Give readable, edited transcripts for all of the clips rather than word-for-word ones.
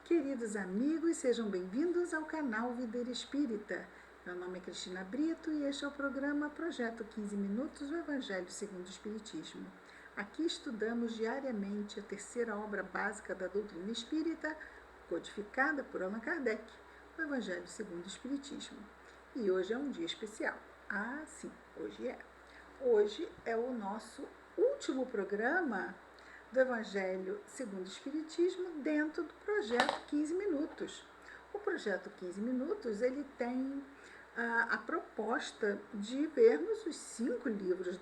Queridos amigos, sejam bem-vindos ao canal Videira Espírita. Meu nome é Cristina Brito e este é o programa Projeto 15 Minutos, o Evangelho segundo o Espiritismo. Aqui estudamos diariamente a terceira obra básica da doutrina espírita, codificada por Allan Kardec, o Evangelho segundo o Espiritismo. E hoje é um dia especial. Ah, sim, hoje é. Hoje é o nosso último programa do Evangelho segundo o Espiritismo dentro do projeto 15 Minutos. O projeto 15 Minutos, ele tem a proposta de vermos os 5 livros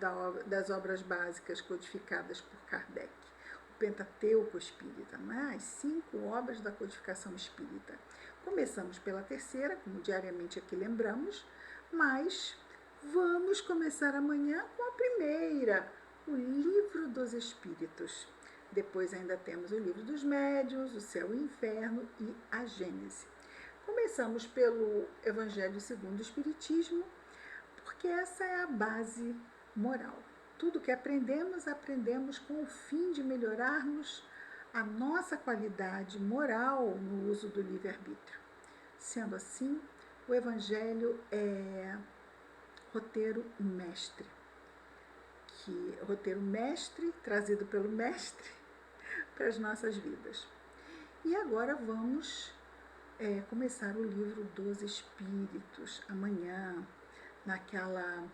das obras básicas codificadas por Kardec, o Pentateuco Espírita, né? As 5 obras da codificação espírita. Começamos pela terceira, como diariamente aqui lembramos, mas vamos começar amanhã com a primeira, o Livro dos Espíritos. Depois ainda temos o Livro dos Médiuns, o Céu e o Inferno e a Gênese. Começamos pelo Evangelho segundo o Espiritismo, porque essa é a base moral. Tudo que aprendemos, aprendemos com o fim de melhorarmos a nossa qualidade moral no uso do livre-arbítrio. Sendo assim, o Evangelho é roteiro mestre. Roteiro mestre, trazido pelo mestre para as nossas vidas. E agora vamos começar o Livro dos Espíritos, amanhã, naquela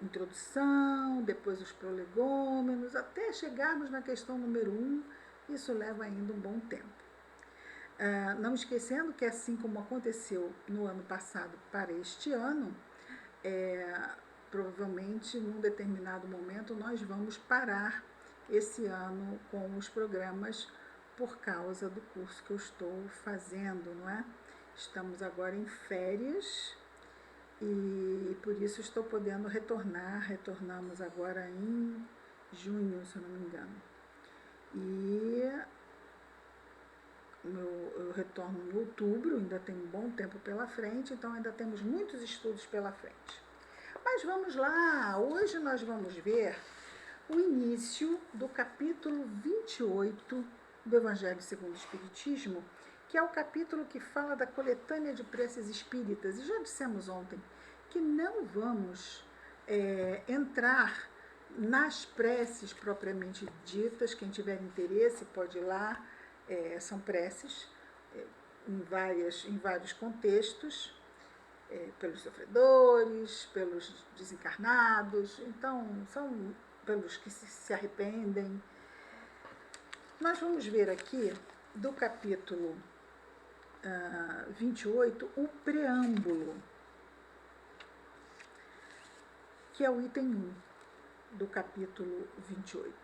introdução, depois os prolegômenos, até chegarmos na questão número 1, isso leva ainda um bom tempo. Não esquecendo que, assim como aconteceu no ano passado para este ano, provavelmente, num determinado momento, nós vamos parar esse ano com os programas por causa do curso que eu estou fazendo, não é? Estamos agora em férias e por isso estou podendo retornar. Retornamos agora em junho, se eu não me engano. E eu retorno em outubro, ainda tem um bom tempo pela frente, então ainda temos muitos estudos pela frente. Mas vamos lá, hoje nós vamos ver o início do capítulo 28 do Evangelho segundo o Espiritismo, que é o capítulo que fala da coletânea de preces espíritas. E já dissemos ontem que não vamos entrar nas preces propriamente ditas. Quem tiver interesse pode ir lá, são preces em vários contextos, pelos sofredores, pelos desencarnados, então são pelos que se arrependem. Nós vamos ver aqui do capítulo 28 o preâmbulo, que é o item 1 do capítulo 28,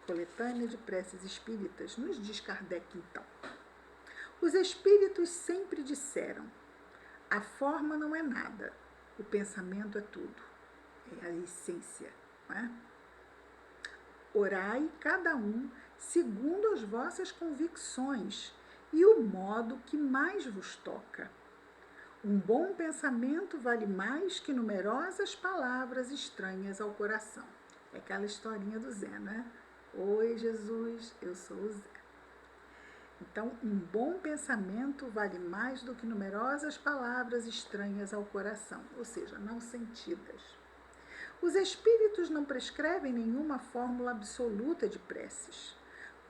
coletânea de preces espíritas. Nos diz Kardec, então: os espíritos sempre disseram: a forma não é nada, o pensamento é tudo, é a essência, não é? Orai cada um segundo as vossas convicções e o modo que mais vos toca. Um bom pensamento vale mais que numerosas palavras estranhas ao coração. É aquela historinha do Zé, né? Oi, Jesus, eu sou o Zé. Então, um bom pensamento vale mais do que numerosas palavras estranhas ao coração, ou seja, não sentidas. Os espíritos não prescrevem nenhuma fórmula absoluta de preces.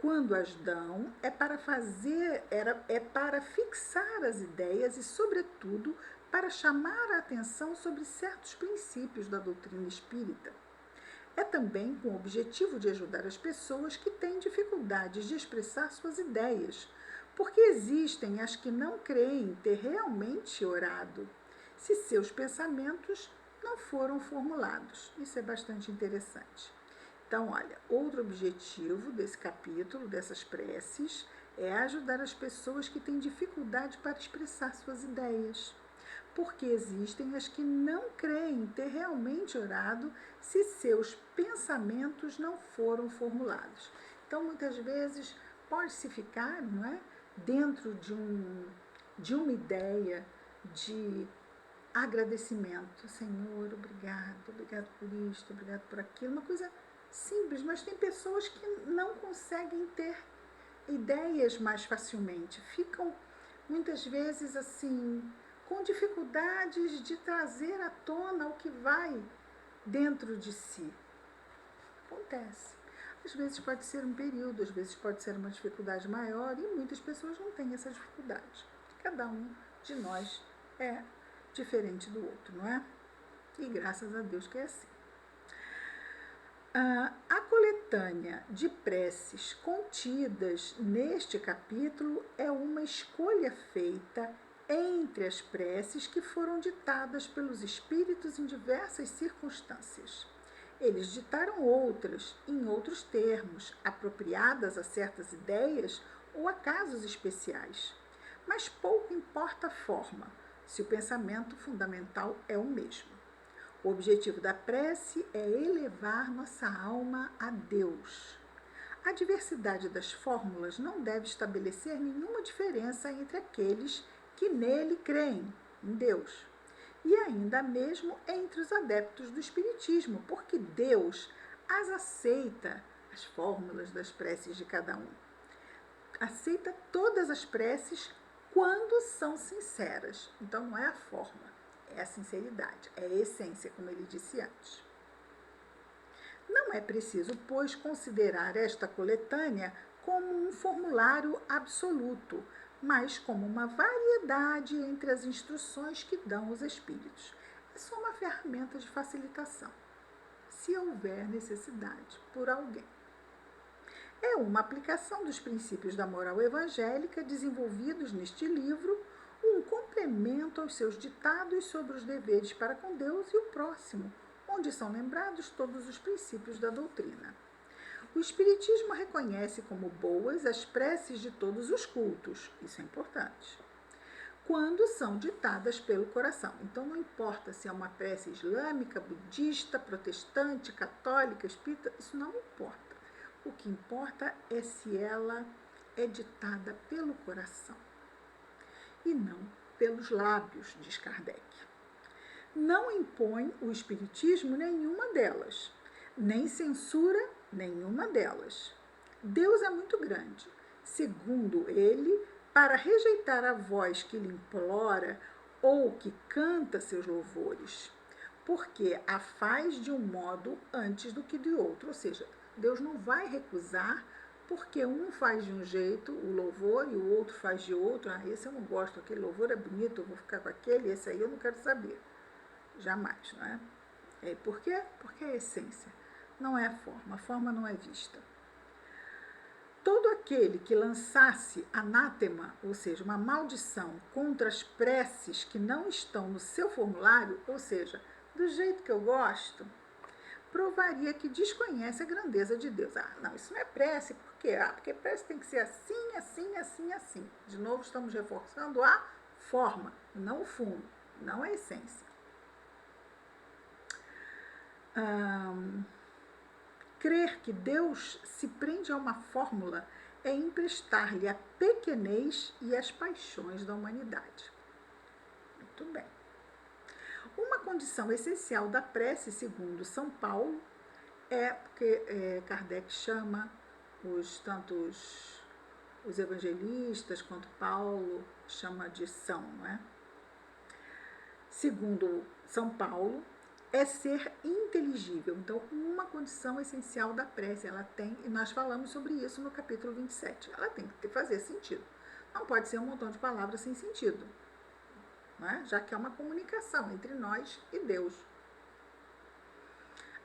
Quando as dão, é para fixar as ideias e, sobretudo, para chamar a atenção sobre certos princípios da doutrina espírita. É também com o objetivo de ajudar as pessoas que têm dificuldades de expressar suas ideias, porque existem as que não creem ter realmente orado, se seus pensamentos não foram formulados. Isso é bastante interessante. Então, olha, outro objetivo desse capítulo, dessas preces, é ajudar as pessoas que têm dificuldade para expressar suas ideias, porque existem as que não creem ter realmente orado se seus pensamentos não foram formulados. Então, muitas vezes, pode-se ficar, não é, dentro de uma ideia de agradecimento. Senhor, obrigado por isto, obrigado por aquilo. Uma coisa simples, mas tem pessoas que não conseguem ter ideias mais facilmente, ficam muitas vezes assim, com dificuldades de trazer à tona o que vai dentro de si. Acontece. Às vezes pode ser um período, às vezes pode ser uma dificuldade maior, e muitas pessoas não têm essa dificuldade. Cada um de nós é diferente do outro, não é? E graças a Deus que é assim. A coletânea de preces contidas neste capítulo é uma escolha feita entre as preces que foram ditadas pelos espíritos em diversas circunstâncias. Eles ditaram outras, em outros termos, apropriadas a certas ideias ou a casos especiais. Mas pouco importa a forma, se o pensamento fundamental é o mesmo. O objetivo da prece é elevar nossa alma a Deus. A diversidade das fórmulas não deve estabelecer nenhuma diferença entre aqueles que nele creem, em Deus, e ainda mesmo entre os adeptos do Espiritismo, porque Deus as aceita, as fórmulas das preces de cada um. Aceita todas as preces quando são sinceras. Então não é a forma, é a sinceridade, é a essência, como ele disse antes. Não é preciso, pois, considerar esta coletânea como um formulário absoluto, mas como uma variedade entre as instruções que dão os espíritos. É só uma ferramenta de facilitação, se houver necessidade por alguém. É uma aplicação dos princípios da moral evangélica desenvolvidos neste livro, um complemento aos seus ditados sobre os deveres para com Deus e o próximo, onde são lembrados todos os princípios da doutrina. O Espiritismo reconhece como boas as preces de todos os cultos, isso é importante, quando são ditadas pelo coração. Então não importa se é uma prece islâmica, budista, protestante, católica, espírita, isso não importa. O que importa é se ela é ditada pelo coração e não pelos lábios, diz Kardec. Não impõe o Espiritismo nenhuma delas, nem censura nenhuma delas. Deus é muito grande, segundo ele, para rejeitar a voz que lhe implora ou que canta seus louvores, porque a faz de um modo antes do que de outro, ou seja, Deus não vai recusar porque um faz de um jeito o louvor e o outro faz de outro. Esse eu não gosto, aquele louvor é bonito, eu vou ficar com aquele, esse aí eu não quero saber. Jamais, não é? Por quê? Porque é a essência, não é a forma não é vista. Todo aquele que lançasse anátema, ou seja, uma maldição contra as preces que não estão no seu formulário, ou seja, do jeito que eu gosto, provaria que desconhece a grandeza de Deus. Não, isso não é prece, por quê? Porque prece tem que ser assim, assim, assim, assim. De novo, estamos reforçando a forma, não o fundo, não a essência. Crer que Deus se prende a uma fórmula é emprestar-lhe a pequenez e as paixões da humanidade. Muito bem. Uma condição essencial da prece, segundo São Paulo, é porque Kardec chama tanto os evangelistas quanto Paulo chama de São, não é? Segundo São Paulo, é ser inteligível. Então, uma condição essencial da prece, ela tem, e nós falamos sobre isso no capítulo 27, ela tem que fazer sentido. Não pode ser um montão de palavras sem sentido, não é? Já que é uma comunicação entre nós e Deus,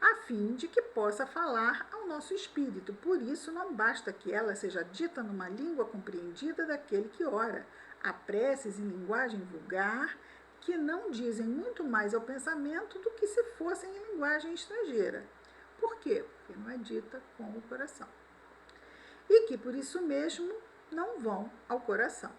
a fim de que possa falar ao nosso espírito. Por isso, não basta que ela seja dita numa língua compreendida daquele que ora. Há preces em linguagem vulgar que não dizem muito mais ao pensamento do que se fossem em linguagem estrangeira. Por quê? Porque não é dita com o coração. E que, por isso mesmo, não vão ao coração.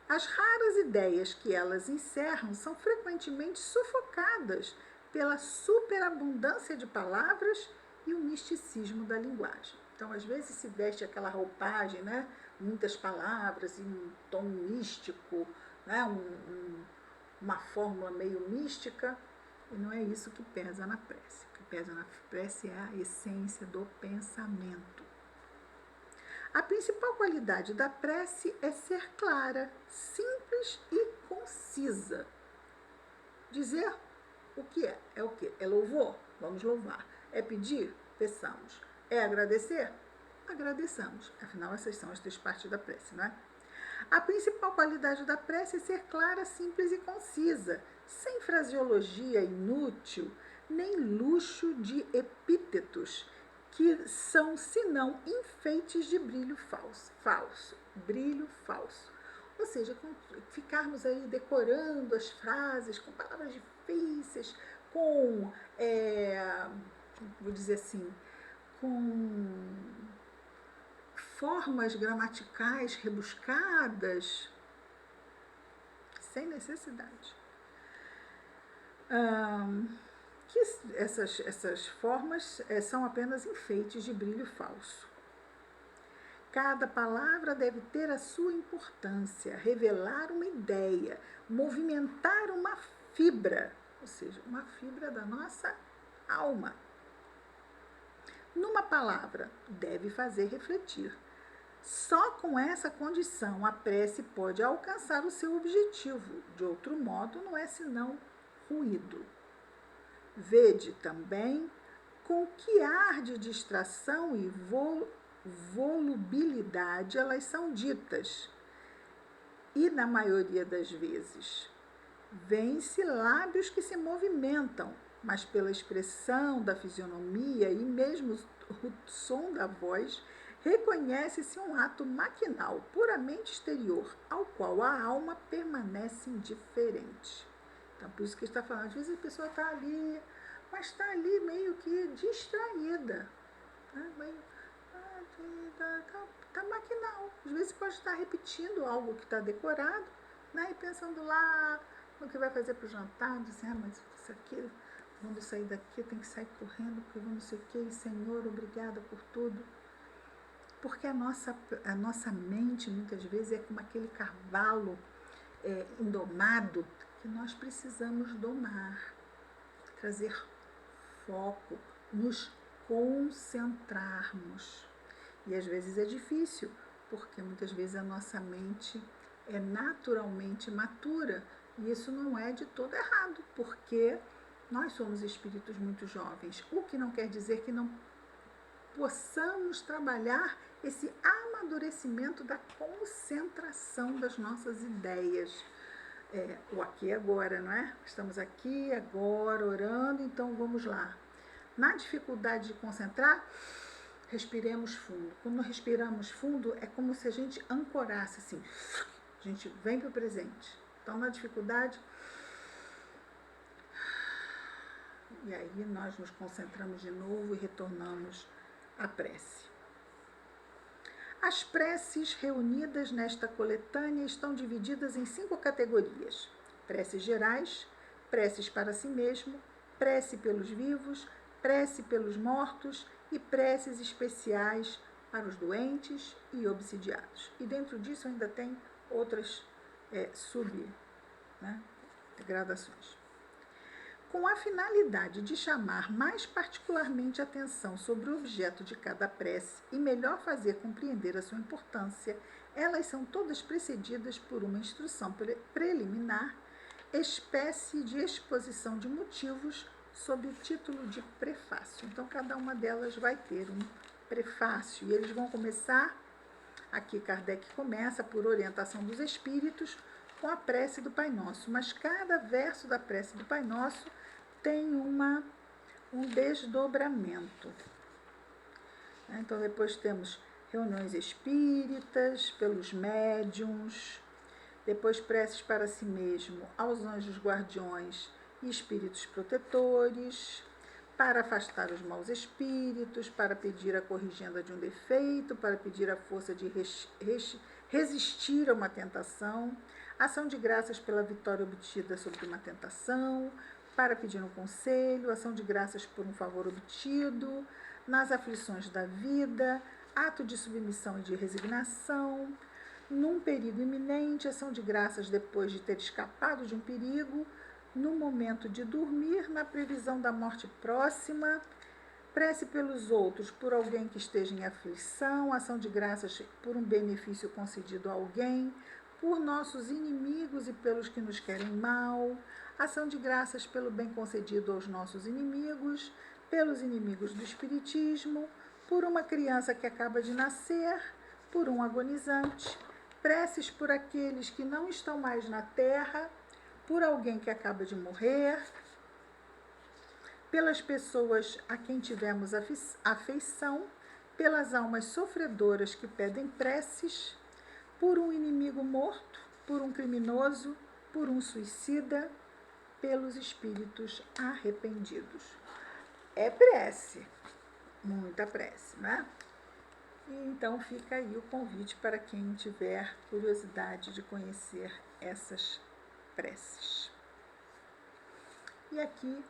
As raras ideias que elas encerram são frequentemente sufocadas pela superabundância de palavras e o misticismo da linguagem. Então, às vezes, se veste aquela roupagem, né? Muitas palavras, em um tom místico, né? Uma fórmula meio mística, e não é isso que pesa na prece. O que pesa na prece é a essência do pensamento. A principal qualidade da prece é ser clara, simples e concisa. Dizer o que é? É o que? É louvor? Vamos louvar. É pedir? Peçamos. É agradecer? Agradeçamos. Afinal, essas são as três partes da prece, não é? A principal qualidade da prece é ser clara, simples e concisa, sem fraseologia inútil, nem luxo de epítetos, que são, senão, enfeites de brilho brilho falso. Ou seja, ficarmos aí decorando as frases com palavras difíceis, com, vou dizer assim, com formas gramaticais rebuscadas, sem necessidade. Que essas formas são apenas enfeites de brilho falso. Cada palavra deve ter a sua importância, revelar uma ideia, movimentar uma fibra, ou seja, uma fibra da nossa alma. Numa palavra, deve fazer refletir. Só com essa condição a prece pode alcançar o seu objetivo. De outro modo, não é senão ruído. Vede também com que ar de distração e volubilidade elas são ditas. E, na maioria das vezes, vêem-se lábios que se movimentam, mas pela expressão da fisionomia e mesmo o som da voz, reconhece-se um ato maquinal, puramente exterior, ao qual a alma permanece indiferente. Então, por isso que está falando, às vezes a pessoa está ali, mas está ali meio que distraída, né? Tá maquinal. Às vezes pode estar repetindo algo que está decorado, né? E pensando lá no que vai fazer para o jantar, dizendo, mas isso aqui, quando eu sair daqui, eu tenho que sair correndo, porque eu vou não sei o quê, e Senhor, obrigada por tudo. Porque a nossa mente, muitas vezes, é como aquele cavalo indomado que nós precisamos domar, trazer foco, nos concentrarmos. E às vezes é difícil, porque muitas vezes a nossa mente é naturalmente matura, e isso não é de todo errado, porque nós somos espíritos muito jovens, o que não quer dizer que não possamos trabalhar esse amadurecimento da concentração das nossas ideias. O aqui e agora, não é? Estamos aqui, agora, orando, então vamos lá. Na dificuldade de concentrar, respiremos fundo. Quando respiramos fundo, é como se a gente ancorasse assim. A gente vem para o presente. Então, na dificuldade, e aí nós nos concentramos de novo e retornamos à prece. As preces reunidas nesta coletânea estão divididas em 5 categorias: preces gerais, preces para si mesmo, prece pelos vivos, prece pelos mortos e preces especiais para os doentes e obsidiados. E dentro disso ainda tem outras subgradações. Com a finalidade de chamar mais particularmente a atenção sobre o objeto de cada prece e melhor fazer compreender a sua importância, elas são todas precedidas por uma instrução preliminar, espécie de exposição de motivos sob o título de prefácio. Então, cada uma delas vai ter um prefácio e eles vão começar, aqui Kardec começa por orientação dos espíritos, com a prece do Pai Nosso, mas cada verso da prece do Pai Nosso tem um desdobramento. Então, depois temos reuniões espíritas, pelos médiuns, depois preces para si mesmo, aos anjos guardiões e espíritos protetores, para afastar os maus espíritos, para pedir a corrigenda de um defeito, para pedir a força de resistir a uma tentação, ação de graças pela vitória obtida sobre uma tentação, para pedir um conselho, ação de graças por um favor obtido, nas aflições da vida, ato de submissão e de resignação, num perigo iminente, ação de graças depois de ter escapado de um perigo, no momento de dormir, na previsão da morte próxima, Prece pelos outros, por alguém que esteja em aflição, ação de graças por um benefício concedido a alguém, por nossos inimigos e pelos que nos querem mal, ação de graças pelo bem concedido aos nossos inimigos, pelos inimigos do Espiritismo, por uma criança que acaba de nascer, por um agonizante, preces por aqueles que não estão mais na terra, por alguém que acaba de morrer, pelas pessoas a quem tivemos afeição, pelas almas sofredoras que pedem preces, por um inimigo morto, por um criminoso, por um suicida, pelos espíritos arrependidos. É prece, muita prece, né? E então fica aí o convite para quem tiver curiosidade de conhecer essas preces. E aqui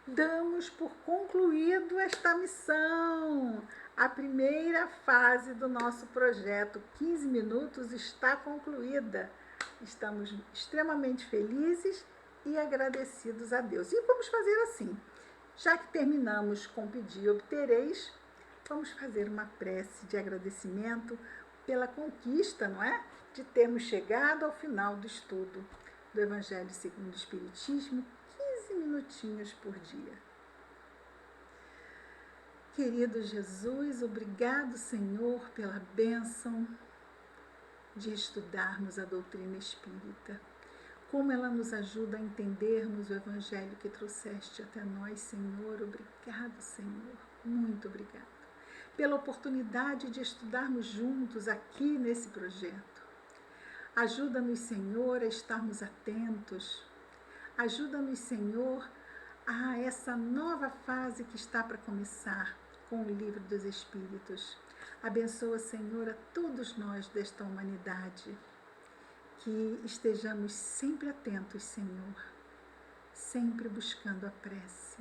damos por concluído esta missão. A primeira fase do nosso projeto 15 minutos está concluída. Estamos extremamente felizes e agradecidos a Deus. E vamos fazer assim, já que terminamos com pedir obtereis, vamos fazer uma prece de agradecimento pela conquista, não é? De termos chegado ao final do estudo do Evangelho segundo o Espiritismo, 15 minutinhos por dia. Querido Jesus, obrigado, Senhor, pela bênção de estudarmos a doutrina espírita. Como ela nos ajuda a entendermos o Evangelho que trouxeste até nós, Senhor. Obrigado, Senhor. Muito obrigado. Pela oportunidade de estudarmos juntos aqui nesse projeto. Ajuda-nos, Senhor, a estarmos atentos. Ajuda-nos, Senhor, a essa nova fase que está para começar com o Livro dos Espíritos. Abençoa, Senhor, a todos nós desta humanidade. Que estejamos sempre atentos, Senhor, sempre buscando a prece.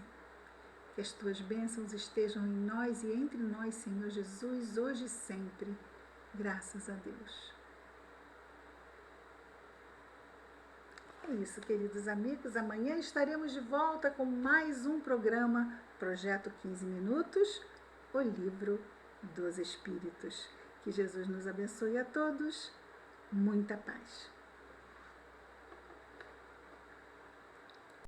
Que as tuas bênçãos estejam em nós e entre nós, Senhor Jesus, hoje e sempre. Graças a Deus. É isso, queridos amigos. Amanhã estaremos de volta com mais um programa, Projeto 15 Minutos, o Livro dos Espíritos. Que Jesus nos abençoe a todos. Muita paz.